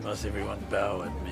must everyone bow at me?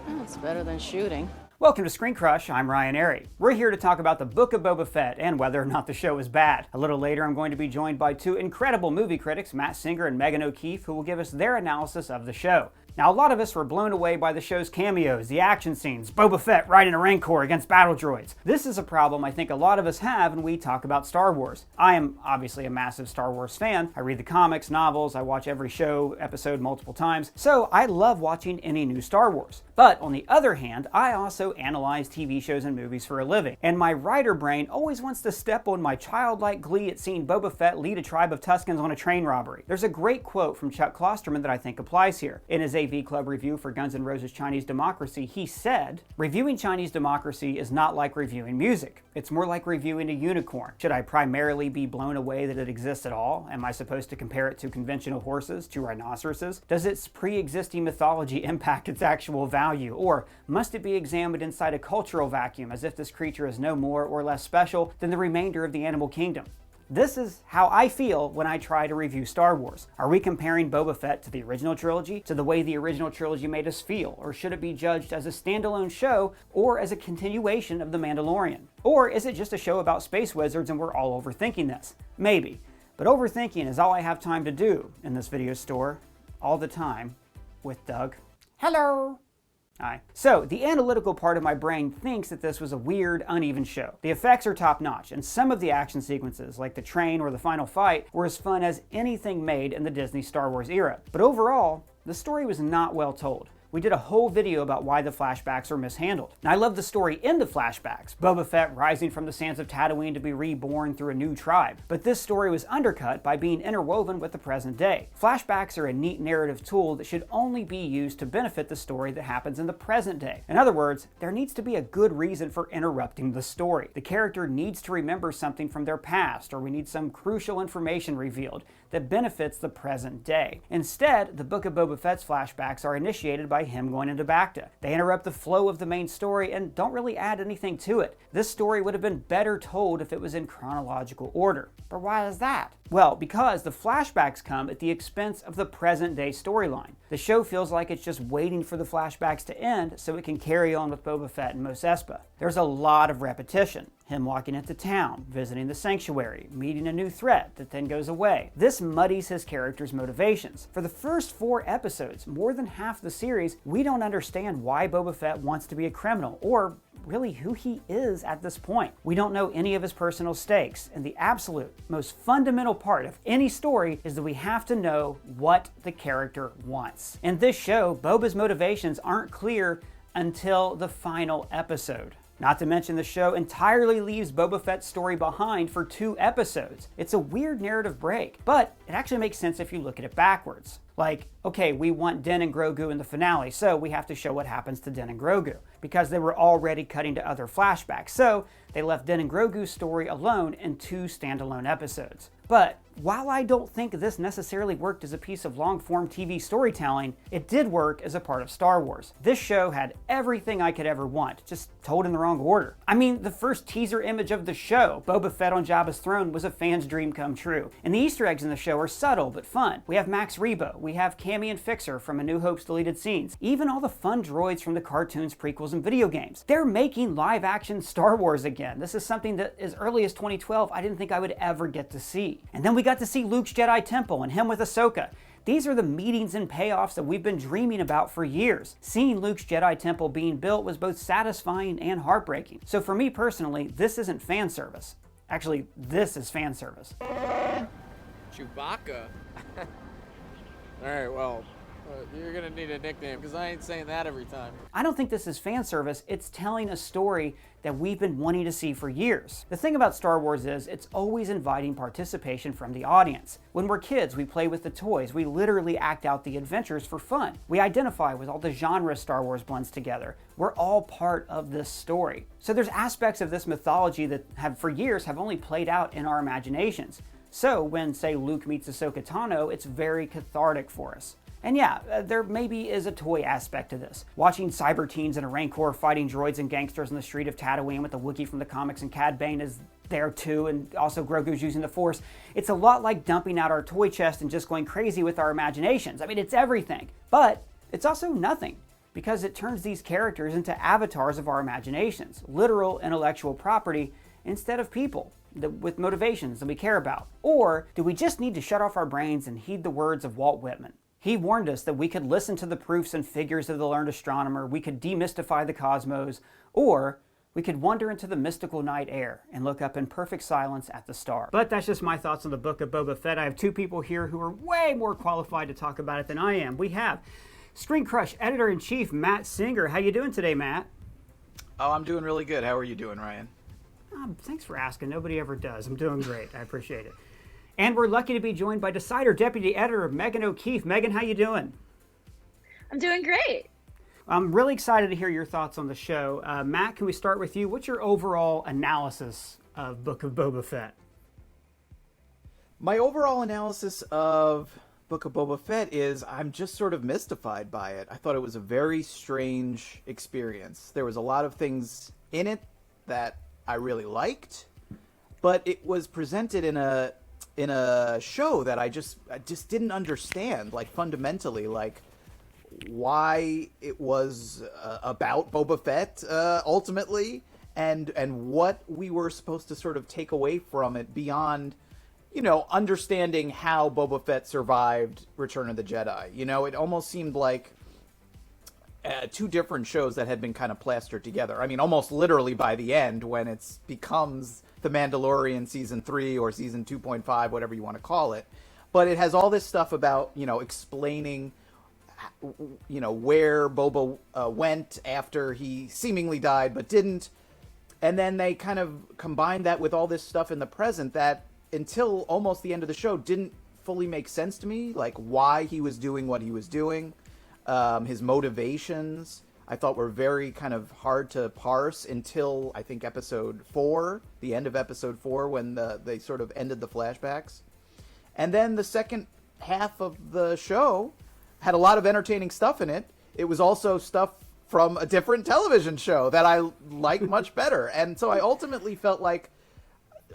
Well, it's better than shooting. Welcome to ScreenCrush, I'm Ryan Arey. We're here to talk about the Book of Boba Fett and whether or not the show is bad. A little later I'm going to be joined by two incredible movie critics, Matt Singer and Megan O'Keefe, who will give us their analysis of the show. Now, a lot of us were blown away by the show's cameos, the action scenes, Boba Fett riding a Rancor against battle droids. This is a problem I think a lot of us have when we talk about Star Wars. I am obviously a massive Star Wars fan. I read the comics, novels, I watch every show, episode multiple times, so I love watching any new Star Wars. But on the other hand, I also analyze TV shows and movies for a living, and my writer brain always wants to step on my childlike glee at seeing Boba Fett lead a tribe of Tuskens on a train robbery. There's a great quote from Chuck Klosterman that I think applies here. In his AV Club review for Guns N' Roses Chinese Democracy, he said, "Reviewing Chinese democracy is not like reviewing music. It's more like reviewing a unicorn. Should I primarily be blown away that it exists at all? Am I supposed to compare it to conventional horses, to rhinoceroses? Does its pre-existing mythology impact its actual value? Or must it be examined inside a cultural vacuum as if this creature is no more or less special than the remainder of the animal kingdom?" This is how I feel when I try to review Star Wars. Are we comparing Boba Fett to the original trilogy, to the way the original trilogy made us feel? Or should it be judged as a standalone show or as a continuation of The Mandalorian? Or is it just a show about space wizards and we're all overthinking this? Maybe. But overthinking is all I have time to do in this video store, all the time, with Doug. Hello! Hi. So, the analytical part of my brain thinks that this was a weird, uneven show. The effects are top-notch, and some of the action sequences, like the train or the final fight, were as fun as anything made in the Disney Star Wars era. But overall, the story was not well told. We did a whole video about why the flashbacks are mishandled. Now, I love the story in the flashbacks, Boba Fett rising from the sands of Tatooine to be reborn through a new tribe. But this story was undercut by being interwoven with the present day. Flashbacks are a neat narrative tool that should only be used to benefit the story that happens in the present day. In other words, there needs to be a good reason for interrupting the story. The character needs to remember something from their past, or we need some crucial information revealed that benefits the present day. Instead, the Book of Boba Fett's flashbacks are initiated by him going into Bacta. They interrupt the flow of the main story and don't really add anything to it. This story would have been better told if it was in chronological order. But why is that? Well, because the flashbacks come at the expense of the present day storyline. The show feels like it's just waiting for the flashbacks to end so it can carry on with Boba Fett and Mos Espa. There's a lot of repetition. Him walking into town, visiting the sanctuary, meeting a new threat that then goes away. This muddies his character's motivations. For the first 4 episodes, more than half the series, we don't understand why Boba Fett wants to be a criminal, or really who he is at this point. We don't know any of his personal stakes, and the absolute most fundamental part of any story is that we have to know what the character wants. In this show, Boba's motivations aren't clear until the final episode. Not to mention the show entirely leaves Boba Fett's story behind for 2 episodes. It's a weird narrative break, but it actually makes sense if you look at it backwards. Like, okay, we want Din and Grogu in the finale, so we have to show what happens to Din and Grogu, because they were already cutting to other flashbacks, so they left Din and Grogu's story alone in 2 standalone episodes. But while I don't think this necessarily worked as a piece of long-form TV storytelling, it did work as a part of Star Wars. This show had everything I could ever want, just told in the wrong order. I mean, the first teaser image of the show, Boba Fett on Jabba's throne, was a fan's dream come true. And the Easter eggs in the show are subtle but fun. We have Max Rebo, we have Cammy and Fixer from A New Hope's deleted scenes, even all the fun droids from the cartoons, prequels, and video games. They're making live-action Star Wars again. This is something that as early as 2012 I didn't think I would ever get to see. And then we got to see Luke's Jedi Temple and him with Ahsoka. These are the meetings and payoffs that we've been dreaming about for years. Seeing Luke's Jedi Temple being built was both satisfying and heartbreaking. So for me personally, this isn't fan service. Actually, this is fan service. Chewbacca? Alright, well, you're gonna need a nickname, because I ain't saying that every time. I don't think this is fan service, it's telling a story that we've been wanting to see for years. The thing about Star Wars is, it's always inviting participation from the audience. When we're kids, we play with the toys, we literally act out the adventures for fun. We identify with all the genres Star Wars blends together. We're all part of this story. So there's aspects of this mythology that have for years have only played out in our imaginations. So when, say, Luke meets Ahsoka Tano, it's very cathartic for us. And yeah, there maybe is a toy aspect to this. Watching cyber teens in a Rancor fighting droids and gangsters in the street of Tatooine with the Wookiee from the comics and Cad Bane is there too, and also Grogu's using the Force. It's a lot like dumping out our toy chest and just going crazy with our imaginations. I mean, it's everything. But It's also nothing, because it turns these characters into avatars of our imaginations, literal intellectual property, instead of people with motivations that we care about. Or do we just need to shut off our brains and heed the words of Walt Whitman? He warned us that we could listen to the proofs and figures of the learned astronomer, we could demystify the cosmos, or we could wander into the mystical night air and look up in perfect silence at the stars. But that's just my thoughts on the Book of Boba Fett. I have two people here who are way more qualified to talk about it than I am. We have ScreenCrush Editor-in-Chief Matt Singer. How you doing today, Matt? Oh, I'm doing really good. How are you doing, Ryan? Thanks for asking. Nobody ever does. I'm doing great. I appreciate it. And we're lucky to be joined by Decider Deputy Editor Megan O'Keefe. Megan, how you doing? I'm doing great. I'm really excited to hear your thoughts on the show. Matt, can we start with you? What's your overall analysis of Book of Boba Fett? My overall analysis of Book of Boba Fett is I'm just sort of mystified by it. I thought it was a very strange experience. There was a lot of things in it that I really liked, but it was presented in a show that I just didn't understand, like fundamentally, like why it was about Boba Fett ultimately, and what we were supposed to sort of take away from it beyond, you know, understanding how Boba Fett survived Return of the Jedi. You know, it almost seemed like two different shows that had been kind of plastered together. I mean, almost literally by the end, when it becomes The Mandalorian Season 3 or Season 2.5, whatever you want to call it. But it has all this stuff about, you know, explaining, you know, where Boba went after he seemingly died but didn't. And then they kind of combined that with all this stuff in the present that, until almost the end of the show, didn't fully make sense to me. Like, why he was doing what he was doing. His motivations, I thought, were very kind of hard to parse until, I think, episode 4, the end of episode 4, when they sort of ended the flashbacks. And then the second half of the show had a lot of entertaining stuff in it. It was also stuff from a different television show that I liked much better. And so I ultimately felt like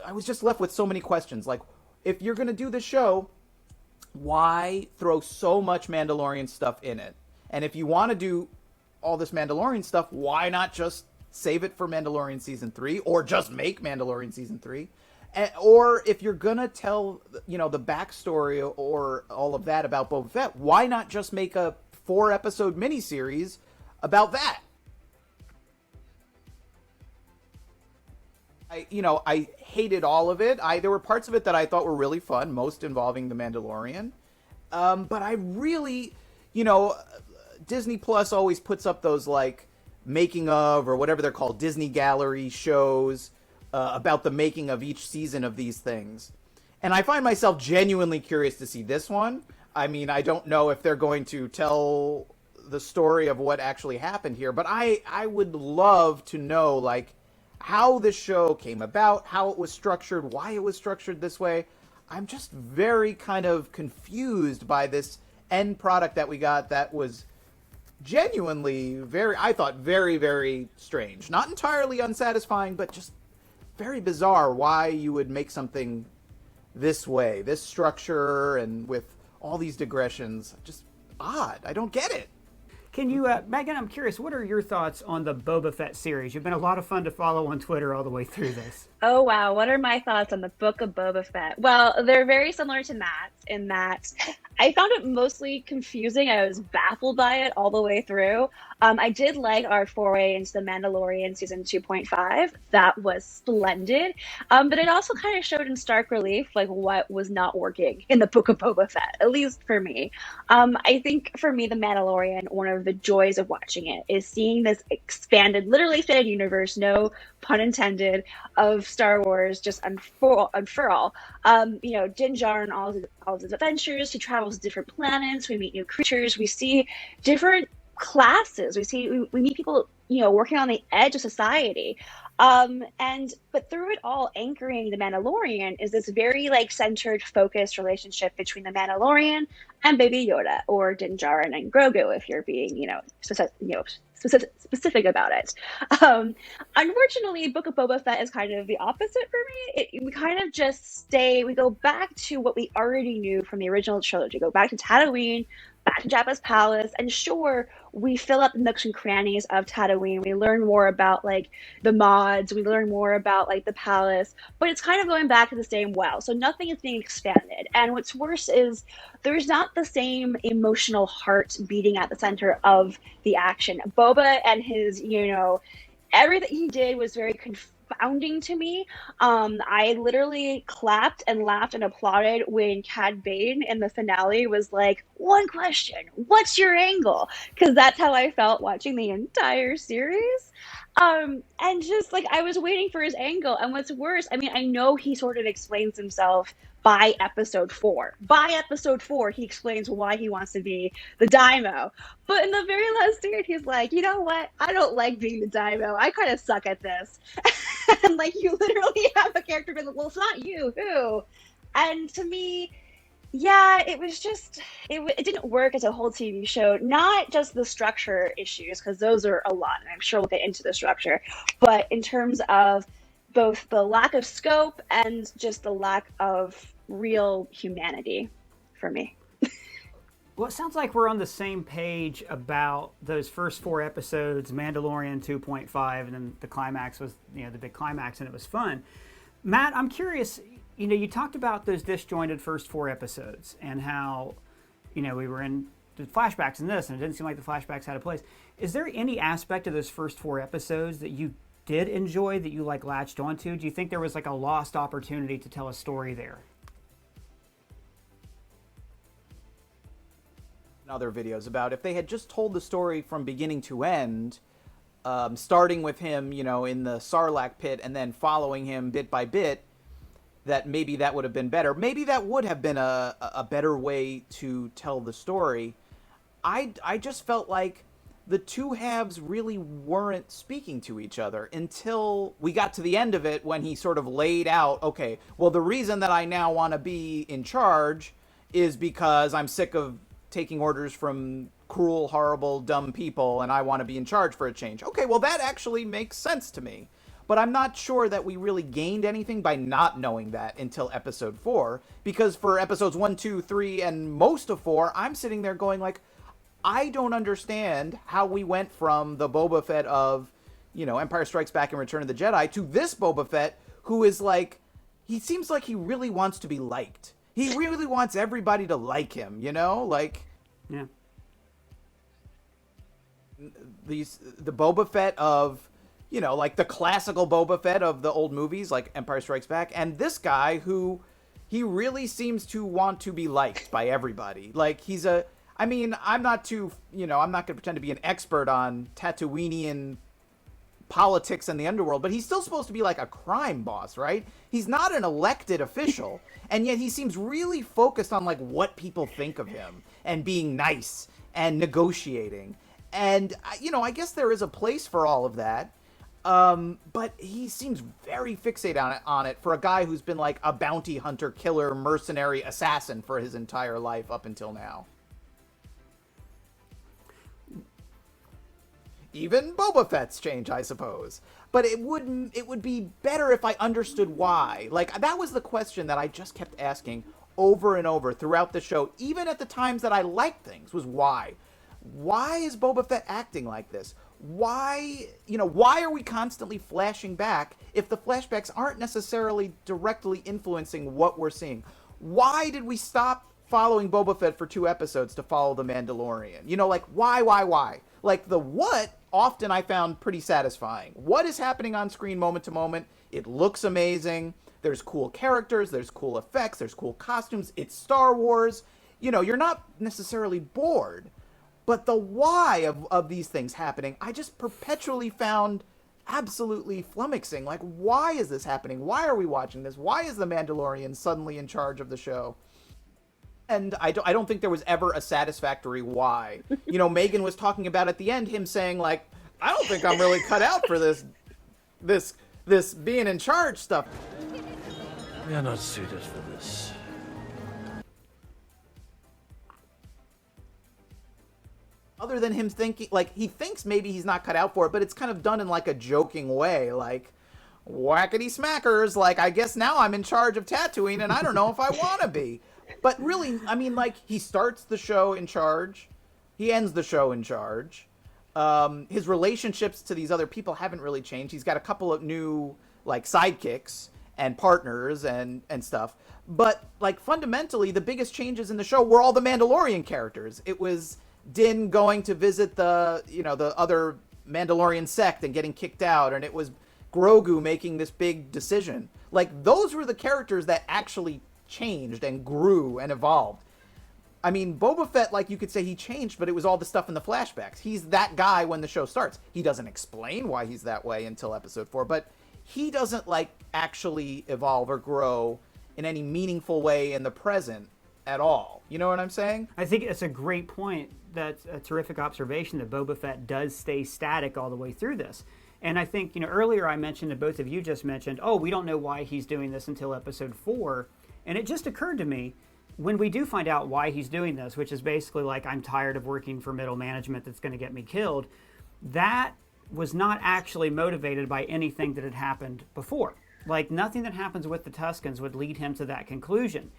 I was just left with so many questions. Like, if you're going to do this show, why throw so much Mandalorian stuff in it? And if you want to do all this Mandalorian stuff, why not just save it for Mandalorian Season 3, or just make Mandalorian Season 3? Or if you're going to tell, you know, the backstory or all of that about Boba Fett, why not just make a 4-episode miniseries about that? I hated all of it. There were parts of it that I thought were really fun, most involving the Mandalorian. But I really, you know, Disney Plus always puts up those, like, making of, or whatever they're called, Disney Gallery shows about the making of each season of these things. And I find myself genuinely curious to see this one. I mean, I don't know if they're going to tell the story of what actually happened here, but I would love to know, like, how this show came about, how it was structured, why it was structured this way. I'm just very kind of confused by this end product that we got that was genuinely I thought very, very strange. Not entirely unsatisfying, but just very bizarre why you would make something this way, this structure, and with all these digressions. Just odd. I don't get it. Can you, Megan, I'm curious, what are your thoughts on the Boba Fett series? You've been a lot of fun to follow on Twitter all the way through this. Oh, wow. What are my thoughts on the Book of Boba Fett? Well, they're very similar to Matt's in that I found it mostly confusing. I was baffled by it all the way through. I did like our foray into the Mandalorian season 2.5. That was splendid. But it also kind of showed in stark relief, like, what was not working in the Book of Boba Fett, at least for me. I think for me, the Mandalorian, one of the joys of watching it is seeing this literally expanded universe, no pun intended, of Star Wars just unfurl. You know, Din Djarin and all his adventures. He travels to different planets. We meet new creatures. We see different classes. We meet people, you know, working on the edge of society. But through it all, anchoring the Mandalorian is this very, like, centered, focused relationship between the Mandalorian and Baby Yoda, or Din Djarin and Grogu, if you're being, specific about it. Unfortunately, Book of Boba Fett is kind of the opposite for me. We kind of just we go back to what we already knew from the original trilogy. Go back to Tatooine, back to Jabba's palace, and sure, we fill up the nooks and crannies of Tatooine. We learn more about like the mods. We learn more about like the palace, but it's kind of going back to the same well. So nothing is being expanded. And what's worse is there's not the same emotional heart beating at the center of the action. Boba and his, everything he did was very confounding to me. I literally clapped and laughed and applauded when Cad Bane in the finale was like, "One question, what's your angle?" Because that's how I felt watching the entire series. And just like I was waiting for his angle. And what's worse, I mean, I know he sort of explains himself by episode 4. By episode 4, he explains why he wants to be the Daimo. But in the very last scene, he's like, "You know what? I don't like being the Daimo. I kind of suck at this." And like, you literally have a character being like, "Well, it's not you, who?" And to me, yeah, it was just, it didn't work as a whole TV show. Not just the structure issues, because those are a lot, and I'm sure we'll get into the structure, but in terms of both the lack of scope and just the lack of real humanity for me. Well, it sounds like we're on the same page about those first 4 episodes, Mandalorian 2.5, and then the climax was, the big climax, and it was fun. Matt, I'm curious, you talked about those disjointed first 4 episodes and how, we were in the flashbacks in this, and it didn't seem like the flashbacks had a place. Is there any aspect of those first 4 episodes that you did enjoy, that you latched onto? Do you think there was a lost opportunity to tell a story there? Other videos about if they had just told the story from beginning to end, starting with him, in the Sarlaac pit and then following him bit by bit, that maybe that would have been better. Maybe that would have been a better way to tell the story. I just felt like the two halves really weren't speaking to each other until we got to the end of it, when he sort of laid out, okay, well, the reason that I now want to be in charge is because I'm sick of taking orders from cruel, horrible, dumb people, and I want to be in charge for a change. Okay, well, that actually makes sense to me. But I'm not sure that we really gained anything by not knowing that until episode 4, because for episodes 1, 2, 3, and most of 4, I'm sitting there going like, I don't understand how we went from the Boba Fett of, Empire Strikes Back and Return of the Jedi to this Boba Fett who is like, he seems like he really wants to be liked. He really wants everybody to like him, like, yeah. The Boba Fett of, like the classical Boba Fett of the old movies, like Empire Strikes Back, and this guy who he really seems to want to be liked by everybody. Like, I'm not too, I'm not going to pretend to be an expert on Tatooinean politics and the underworld, but he's still supposed to be like a crime boss, right? He's not an elected official, and yet he seems really focused on like what people think of him and being nice and negotiating. And I guess there is a place for all of that, but he seems very fixated on it for a guy who's been like a bounty hunter, killer, mercenary, assassin for his entire life up until now. Even Boba Fett's change, I suppose. But it would be better if I understood why. Like, that was the question that I just kept asking over and over throughout the show, even at the times that I liked things, was why. Why is Boba Fett acting like this? Why are we constantly flashing back if the flashbacks aren't necessarily directly influencing what we're seeing? Why did we stop following Boba Fett for 2 episodes to follow the Mandalorian? Like, why? Like, the what often I found pretty satisfying. What is happening on screen moment to moment? It looks amazing. There's cool characters. There's cool effects. There's cool costumes. It's Star Wars. You're not necessarily bored. But the why of these things happening, I just perpetually found absolutely flummoxing. Like, why is this happening? Why are we watching this? Why is the Mandalorian suddenly in charge of the show? And I don't think there was ever a satisfactory why. Megan was talking about at the end him saying like, I don't think I'm really cut out for this being in charge stuff. We are not suited for this. Other than him thinking, like, he thinks maybe he's not cut out for it, but it's kind of done in like a joking way, like, whackety smackers, like, I guess now I'm in charge of Tatooine and I don't know if I want to be. But really, I mean, like, he starts the show in charge. He ends the show in charge. His relationships to these other people haven't really changed. He's got a couple of new, like, sidekicks and partners and stuff. But, like, fundamentally, the biggest changes in the show were all the Mandalorian characters. It was Din going to visit the other Mandalorian sect and getting kicked out, and it was Grogu making this big decision. Like, those were the characters that actually changed and grew and evolved. I mean, Boba Fett, like, you could say he changed, but it was all the stuff in the flashbacks. He's that guy when the show starts. He doesn't explain why he's that way until episode 4, but he doesn't, like, actually evolve or grow in any meaningful way in the present at all. You know what I'm saying? I think it's a great point. That's a terrific observation that Boba Fett does stay static all the way through this. And I think, earlier I mentioned, and both of you just mentioned, we don't know why he's doing this until episode 4. And it just occurred to me, when we do find out why he's doing this, which is basically like, I'm tired of working for middle management that's going to get me killed, that was not actually motivated by anything that had happened before. Like, nothing that happens with the Tuskens would lead him to that conclusion.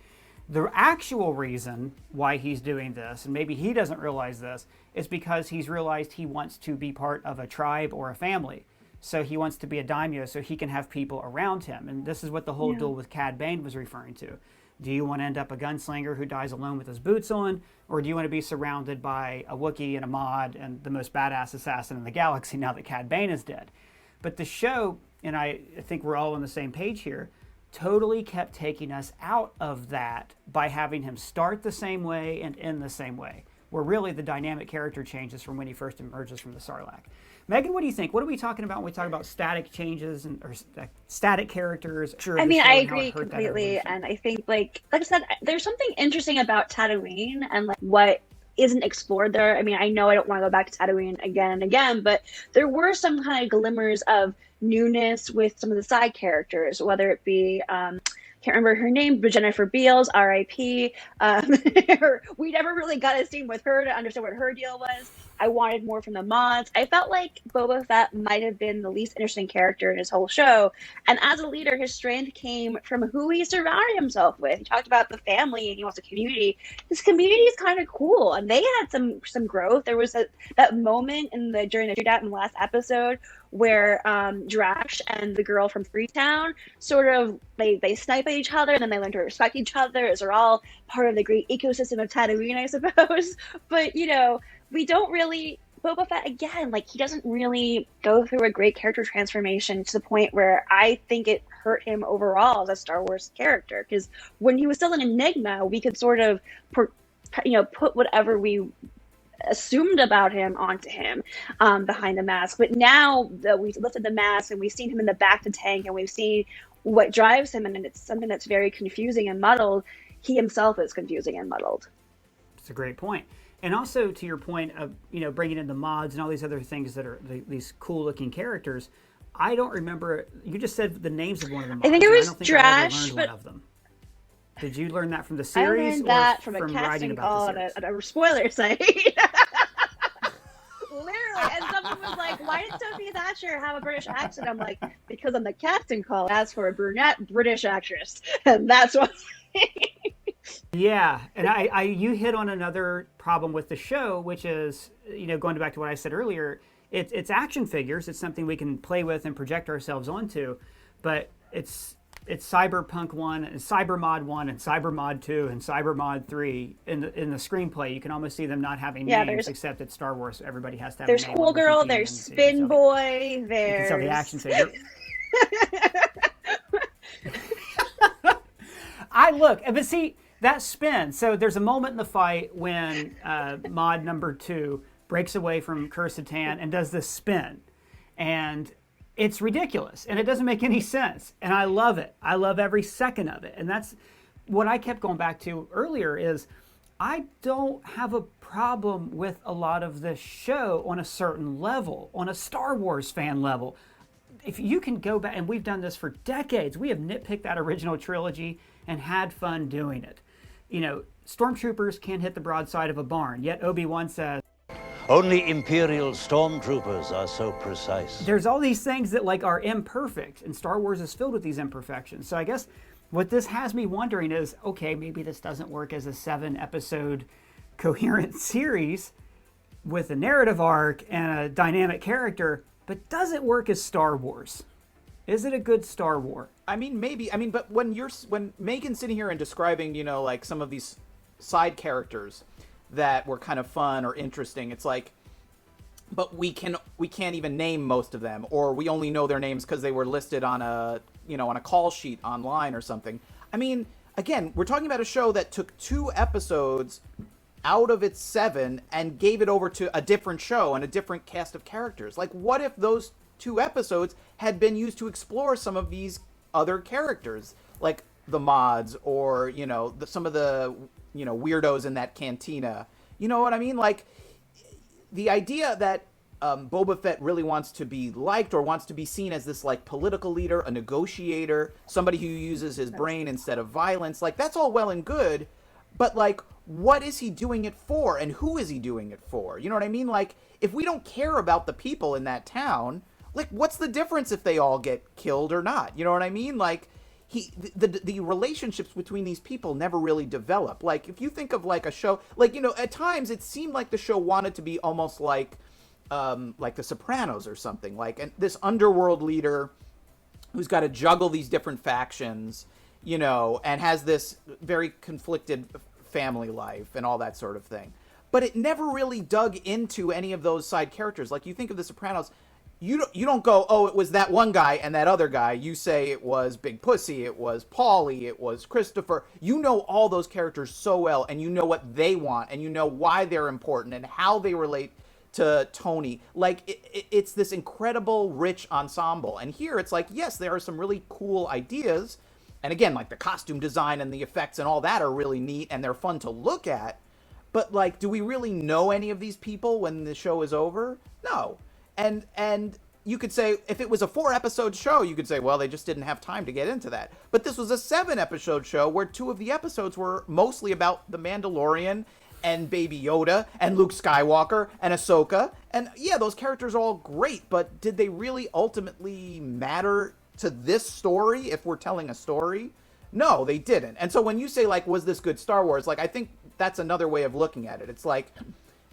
The actual reason why he's doing this, and maybe he doesn't realize this, is because he's realized he wants to be part of a tribe or a family. So he wants to be a daimyo so he can have people around him. And this is what the whole duel with Cad Bane was referring to. Do you want to end up a gunslinger who dies alone with his boots on? Or do you want to be surrounded by a Wookiee and a Mod and the most badass assassin in the galaxy now that Cad Bane is dead? But the show, and I think we're all on the same page here, totally kept taking us out of that by having him start the same way and end the same way, where really the dynamic character changes from when he first emerges from the Sarlaac. Megan, what do you think? What are we talking about when we talk about static changes or static characters? I mean, I agree completely, and I think, like I said, there's something interesting about Tatooine and like what isn't explored there. I mean, I know I don't want to go back to Tatooine again and again, but there were some kind of glimmers of newness with some of the side characters, whether it be can't remember her name, but Jennifer Beals, R.I.P. We never really got a scene with her to understand what her deal was. I wanted more from the mods. I felt like Boba Fett might have been the least interesting character in his whole show. And as a leader, his strength came from who he surrounded himself with. He talked about the family and he wants a community. His community is kind of cool, and they had some growth. There was that moment during the shootout in the last episode where Drash and the girl from Freetown sort of they snipe at each other and then they learn to respect each other as they're all part of the great ecosystem of Tatooine, I suppose. But we don't really, Boba Fett, again, like, he doesn't really go through a great character transformation to the point where I think it hurt him overall as a Star Wars character. Because when he was still an enigma, we could sort of put whatever we assumed about him onto him behind the mask. But now that we've lifted the mask and we've seen him in the back of the tank and we've seen what drives him, and it's something that's very confusing and muddled, he himself is confusing and muddled. It's a great point. And also to your point of, bringing in the mods and all these other things that are these cool looking characters, I don't remember, you just said the names of one of them. I think it was I Drash, one of them. Did you learn that from the series? I learned that from a casting call at a spoiler site. Literally, and someone was like, "Why did Sophie Thatcher have a British accent?" I'm like, "Because on the casting call, asked for a brunette British actress, and that's why." Yeah, and you hit on another problem with the show, which is, going back to what I said earlier, it's action figures. It's something we can play with and project ourselves onto, but it's Cyberpunk 1 and Cybermod 1 and Cybermod 2 and Cybermod 3 in the screenplay. You can almost see them not having names, except at Star Wars everybody has to have a name. There's Cool Girl, there's Spin Boy, there's... You can sell the action figure. But see, that spin. So there's a moment in the fight when Mod number 2 breaks away from Krrstan and does this spin. And it's ridiculous, and it doesn't make any sense. And I love it. I love every second of it. And that's what I kept going back to earlier is I don't have a problem with a lot of this show on a certain level, on a Star Wars fan level. If you can go back, and we've done this for decades, we have nitpicked that original trilogy and had fun doing it. Stormtroopers can't hit the broadside of a barn, yet Obi-Wan says, Only Imperial stormtroopers are so precise. There's all these things that are imperfect, and Star Wars is filled with these imperfections. So I guess What this has me wondering is, okay, maybe this doesn't work as a 7-episode coherent series with a narrative arc and a dynamic character, but does it work as Star Wars? Is it a good Star Wars? I mean, maybe. I mean, but when Megan's sitting here and describing, you know, like some of these side characters that were kind of fun or interesting, it's like, but we can't even name most of them, or we only know their names because they were listed on a call sheet online or something. I mean, again, we're talking about a show that took 2 episodes out of its 7 and gave it over to a different show and a different cast of characters. Like, what if those 2 episodes had been used to explore some of these other characters, like the mods, or, you know, some of the, you know, weirdos in that cantina. You know what I mean? Like, the idea that Boba Fett really wants to be liked or wants to be seen as this, like, political leader, a negotiator, somebody who uses his brain instead of violence, like, that's all well and good, but, like, what is he doing it for, and who is he doing it for? You know what I mean? Like, if we don't care about the people in that town, like, what's the difference if they all get killed or not? You know what I mean? Like, the relationships between these people never really develop. Like, if you think of, like, a show, like, you know, at times it seemed like the show wanted to be almost like The Sopranos or something, like, and this underworld leader who's got to juggle these different factions, you know, and has this very conflicted family life and all that sort of thing. But it never really dug into any of those side characters. Like, you think of The Sopranos, you don't go, oh, it was that one guy and that other guy. You say it was Big Pussy, it was Paulie, it was Christopher. You know all those characters so well, and you know what they want, and you know why they're important and how they relate to Tony. Like, it's this incredible, rich ensemble. And here it's like, yes, there are some really cool ideas. And again, like, the costume design and the effects and all that are really neat, and they're fun to look at. But, like, do we really know any of these people when the show is over? No. And you could say, if it was a 4-episode show, you could say, well, they just didn't have time to get into that. But this was a 7-episode show where 2 of the episodes were mostly about the Mandalorian and Baby Yoda and Luke Skywalker and Ahsoka. And yeah, those characters are all great, but did they really ultimately matter to this story if we're telling a story? No, they didn't. And so when you say, like, was this good Star Wars? Like, I think that's another way of looking at it. It's like,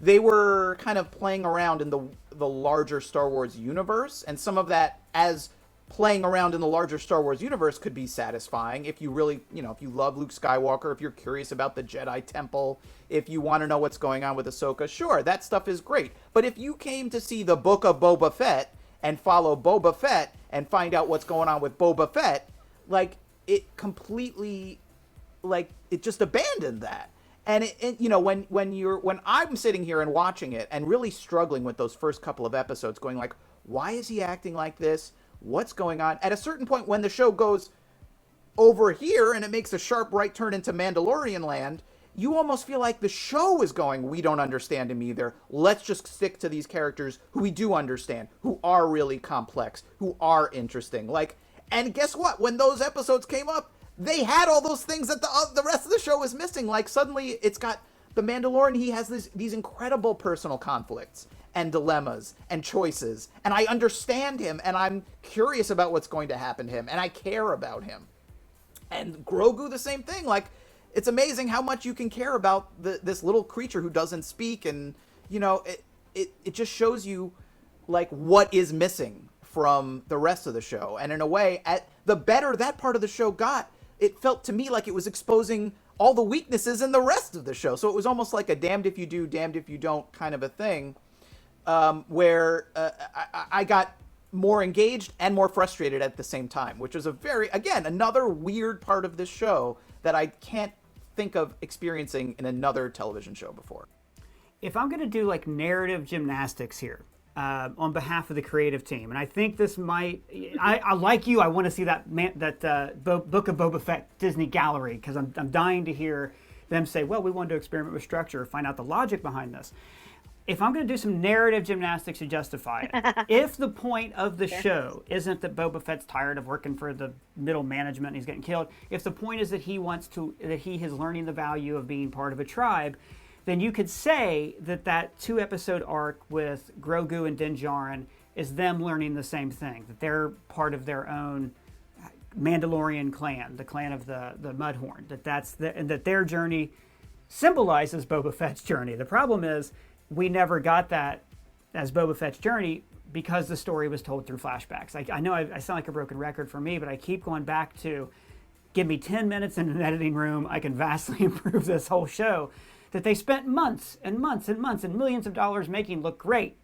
they were kind of playing around in the larger Star Wars universe, and some of that, as playing around in the larger Star Wars universe, could be satisfying if you really, you know, if you love Luke Skywalker, if you're curious about the Jedi Temple, if you want to know what's going on with Ahsoka, sure, that stuff is great. But if you came to see the Book of Boba Fett and follow Boba Fett and find out what's going on with Boba Fett, like, it completely, like, it just abandoned that. And you know, when I'm sitting here and watching it and really struggling with those first couple of episodes, going like, why is he acting like this? What's going on? At a certain point, when the show goes over here and it makes a sharp right turn into Mandalorian land, you almost feel like the show is going, we don't understand him either. Let's just stick to these characters who we do understand, who are really complex, who are interesting. Like, and guess what? When those episodes came up, they had all those things that the rest of the show is missing. Like, suddenly it's got the Mandalorian. He has these incredible personal conflicts and dilemmas and choices. And I understand him, and I'm curious about what's going to happen to him, and I care about him. And Grogu, the same thing. Like, it's amazing how much you can care about this little creature who doesn't speak. And, you know, it just shows you, like, what is missing from the rest of the show. And in a way, the better that part of the show got, it felt to me like it was exposing all the weaknesses in the rest of the show. So it was almost like a damned if you do, damned if you don't kind of a thing, where I got more engaged and more frustrated at the same time, which was another weird part of this show that I can't think of experiencing in another television show before. If I'm going to do, like, narrative gymnastics here, on behalf of the creative team, and I think this might, I like you, I want to see that Book of Boba Fett Disney gallery, because I'm dying to hear them say, well, we wanted to experiment with structure, find out the logic behind this. If I'm going to do some narrative gymnastics to justify it, if the point of the show isn't that Boba Fett's tired of working for the middle management and he's getting killed, if the point is that he is learning the value of being part of a tribe, then you could say that 2-episode arc with Grogu and Din Djarin is them learning the same thing, that they're part of their own Mandalorian clan, the clan of the Mudhorn, and that their journey symbolizes Boba Fett's journey. The problem is we never got that as Boba Fett's journey because the story was told through flashbacks. I know I sound like a broken record for me, but I keep going back to give me 10 minutes in an editing room, I can vastly improve this whole show that they spent months and months and months and millions of dollars making look great.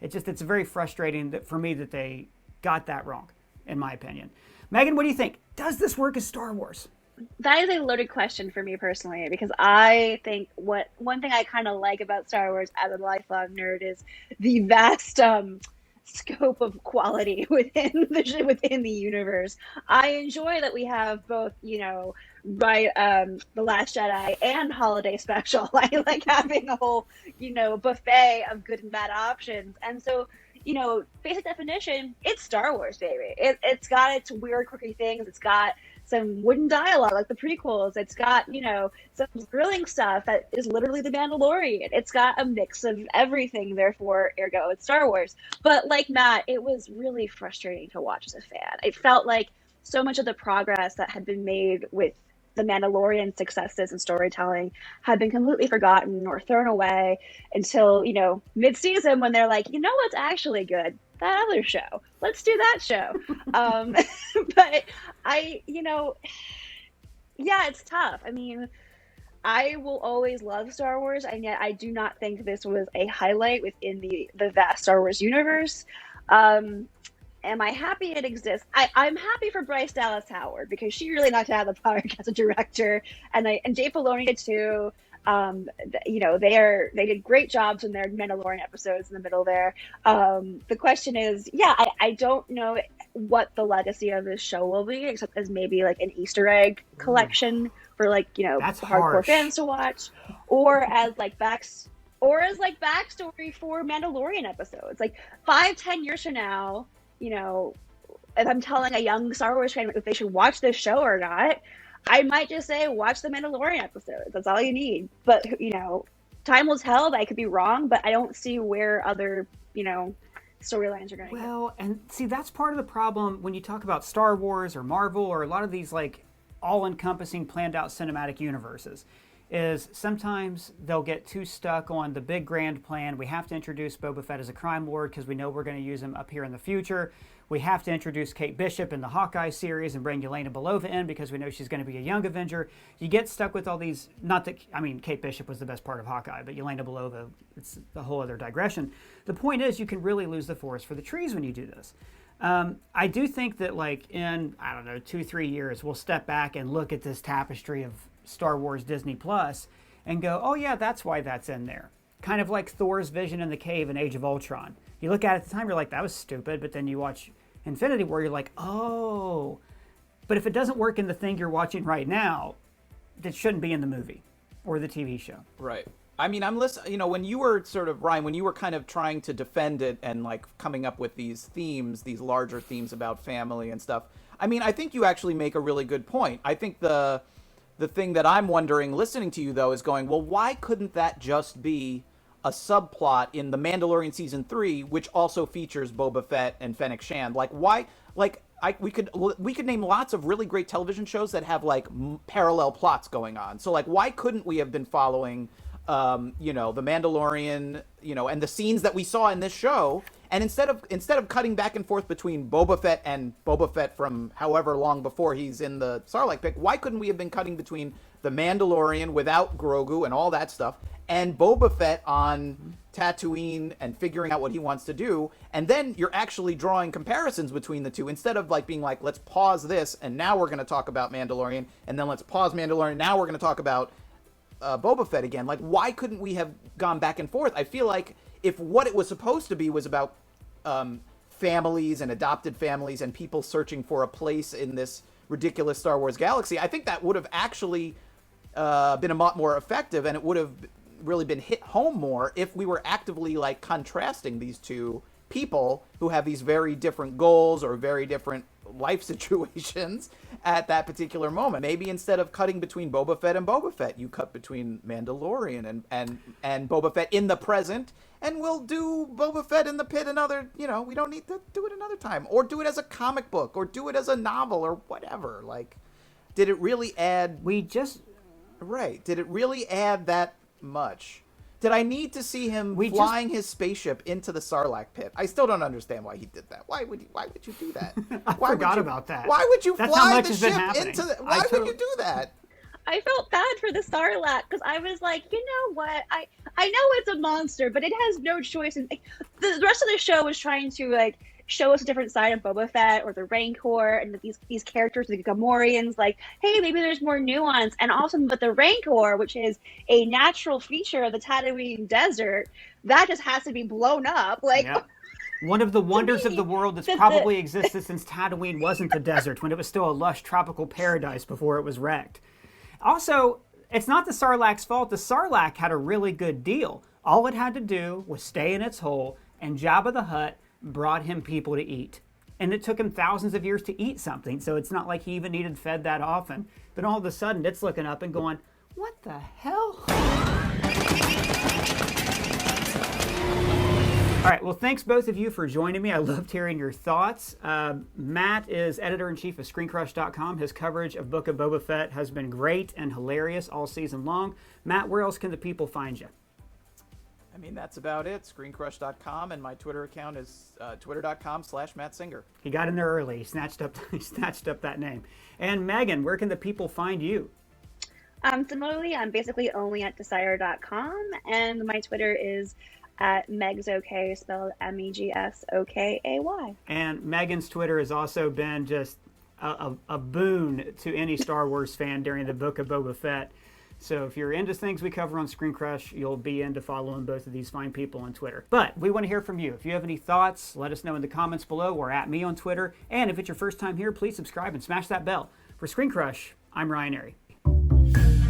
It's very frustrating that for me that they got that wrong, in my opinion. Megan, what do you think? Does this work as Star Wars? That is a loaded question for me personally, because I think one thing I kind of like about Star Wars as a lifelong nerd is the vast scope of quality within the universe. I enjoy that we have both, The Last Jedi and Holiday Special. I like having a whole, buffet of good and bad options. And so, basic definition, it's Star Wars, baby. It's got its weird, quirky things. It's got some wooden dialogue like the prequels. It's got, some thrilling stuff that is literally The Mandalorian. It's got a mix of everything, therefore, ergo, it's Star Wars. But like Matt, it was really frustrating to watch as a fan. It felt like so much of the progress that had been made with The Mandalorian successes and storytelling had been completely forgotten or thrown away until, mid-season when they're like, what's actually good? That other show. Let's do that show. But it's tough. I mean, I will always love Star Wars, and yet I do not think this was a highlight within the vast Star Wars universe. Am I happy it exists? I'm happy for Bryce Dallas Howard because she really knocked it out of the park as a director, and Dave Filoni did too. They did great jobs in their Mandalorian episodes in the middle there. The question is, I don't know what the legacy of this show will be, except as maybe like an Easter egg collection for That's hardcore harsh. fans to watch, or as backstory for Mandalorian episodes. 5-10 years from now, if I'm telling a young Star Wars fan if they should watch this show or not, I might just say, watch the Mandalorian episodes. That's all you need. But, time will tell. I could be wrong, but I don't see where other, storylines are going to go. Well, and see, that's part of the problem when you talk about Star Wars or Marvel or a lot of these, all-encompassing, planned-out cinematic universes, is sometimes they'll get too stuck on the big grand plan. We have to introduce Boba Fett as a crime lord because we know we're going to use him up here in the future. We have to introduce Kate Bishop in the Hawkeye series and bring Yelena Belova in because we know she's going to be a young Avenger. You get stuck with all these, Kate Bishop was the best part of Hawkeye, but Yelena Belova, it's a whole other digression. The point is you can really lose the forest for the trees when you do this. I do think that in, 2-3 years, we'll step back and look at this tapestry of Star Wars Disney Plus and go, oh yeah, that's why that's in there. Kind of like Thor's vision in the cave in Age of Ultron. You look at it at the time, you're like, that was stupid, but then you watch Infinity War, you're like, oh. But if it doesn't work in the thing you're watching right now, it shouldn't be in the movie or the TV show. Right. I mean, I'm listening, when you were Ryan, when you were kind of trying to defend it and coming up with these themes, these larger themes about family and stuff, I think you actually make a really good point. I think the thing that I'm wondering listening to you though is going, well, why couldn't that just be a subplot in The Mandalorian season 3, which also features Boba Fett and Fennec Shand? Why? We could name lots of really great television shows that have parallel plots going on. So why couldn't we have been following The Mandalorian, and the scenes that we saw in this show, and instead of cutting back and forth between Boba Fett and Boba Fett from however long before he's in the Sarlaac pit, why couldn't we have been cutting between The Mandalorian without Grogu and all that stuff, and Boba Fett on Tatooine and figuring out what he wants to do, and then you're actually drawing comparisons between the two instead of being let's pause this and now we're going to talk about Mandalorian, and then let's pause Mandalorian, now we're going to talk about Boba Fett again. Why couldn't we have gone back and forth? I feel like if what it was supposed to be was about families and adopted families and people searching for a place in this ridiculous Star Wars galaxy, I think that would have actually been a lot more effective, and it would have really been hit home more if we were actively contrasting these two people who have these very different goals or very different life situations at that particular moment. Maybe instead of cutting between Boba Fett and Boba Fett, you cut between Mandalorian and Boba Fett in the present, and we'll do Boba Fett in the pit another, we don't need to do it another time. Or do it as a comic book, or do it as a novel, or whatever. Like, did it really add... Right. Did it really add that much? Did I need to see him flying his spaceship into the Sarlaac pit? I still don't understand why he did that. Why would you do that? I forgot about that. Why would you fly the ship happening. into the... Why would you do that? I felt bad for the Sarlaac because I was like, you know what? I know it's a monster, but it has no choice. And the rest of the show was trying to show us a different side of Boba Fett or the Rancor and these characters, the Gamorreans. Like, hey, maybe there's more nuance. And also, but the Rancor, which is a natural feature of the Tatooine desert, that just has to be blown up. Like. Yep. One of the wonders of the world that's probably existed since Tatooine wasn't the desert, when it was still a lush tropical paradise before it was wrecked. Also, it's not the Sarlacc's fault. The Sarlaac had a really good deal. All it had to do was stay in its hole, and Jabba the Hutt brought him people to eat. And it took him thousands of years to eat something, so it's not like he even needed fed that often. But all of a sudden, it's looking up and going, what the hell? All right, well, thanks both of you for joining me. I loved hearing your thoughts. Matt is editor-in-chief of ScreenCrush.com. His coverage of Book of Boba Fett has been great and hilarious all season long. Matt, where else can the people find you? I mean, that's about it. ScreenCrush.com, and my Twitter account is twitter.com/Matt Singer. He got in there early. He snatched up that name. And Megan, where can the people find you? Similarly, I'm basically only at Desire.com, and my Twitter is at MegsOK, spelled MEGSOKAY. And Megan's Twitter has also been just a boon to any Star Wars fan during the Book of Boba Fett. So if you're into things we cover on Screen Crush, you'll be into following both of these fine people on Twitter. But we want to hear from you. If you have any thoughts, let us know in the comments below or at me on Twitter. And if it's your first time here, please subscribe and smash that bell. For Screen Crush, I'm Ryan Arey.